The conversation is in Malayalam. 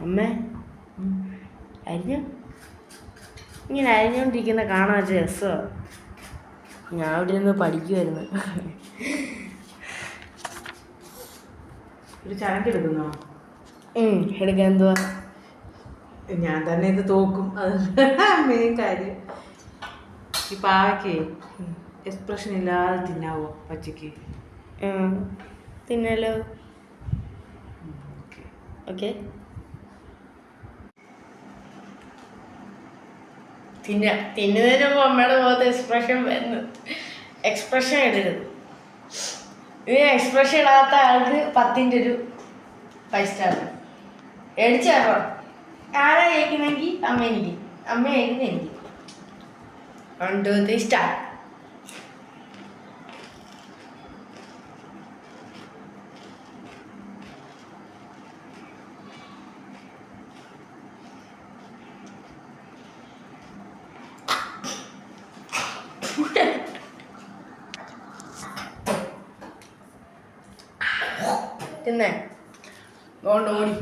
അമ്മേ അരിഞ്ഞ ഇങ്ങനെ അരിഞ്ഞോണ്ടിരിക്കുന്ന കാണാൻ ഒരു രസമാണ്. ഞാൻ ഇവിടെ നിന്ന് പഠിക്കുമായിരുന്നു. ഒരു ചലഞ്ച് എടുക്കുന്നോ? എടുക്കാൻ എന്തുവാ? ഞാൻ തന്നെ ഇത് തോക്കും. അത് മെയിൻ കാര്യം. ഈ പാവയ്ക്ക് എക്സ്പ്രഷൻ ഇല്ലാതെ തിന്നാവോ പച്ചക്ക്? തിന്നല്ലോ. ഓക്കെ തിന്നുന്നതിന് മുമ്പ് അമ്മയുടെ മുഖത്ത് എക്സ്പ്രഷൻ ഇടരുത്. ഇത് എക്സ്പ്രഷൻ ഇടാത്ത ആൾക്ക് 10ൻ്റെ ഒരു 5 സ്റ്റാർ മേടിച്ചാറോ. ആരാ ജയിക്കുന്നെങ്കിൽ അമ്മ എനിക്ക്, അമ്മ ജയിക്കുന്ന എനിക്ക്. 1 2 3 സ്റ്റാർ. തിന്നേ ഓടി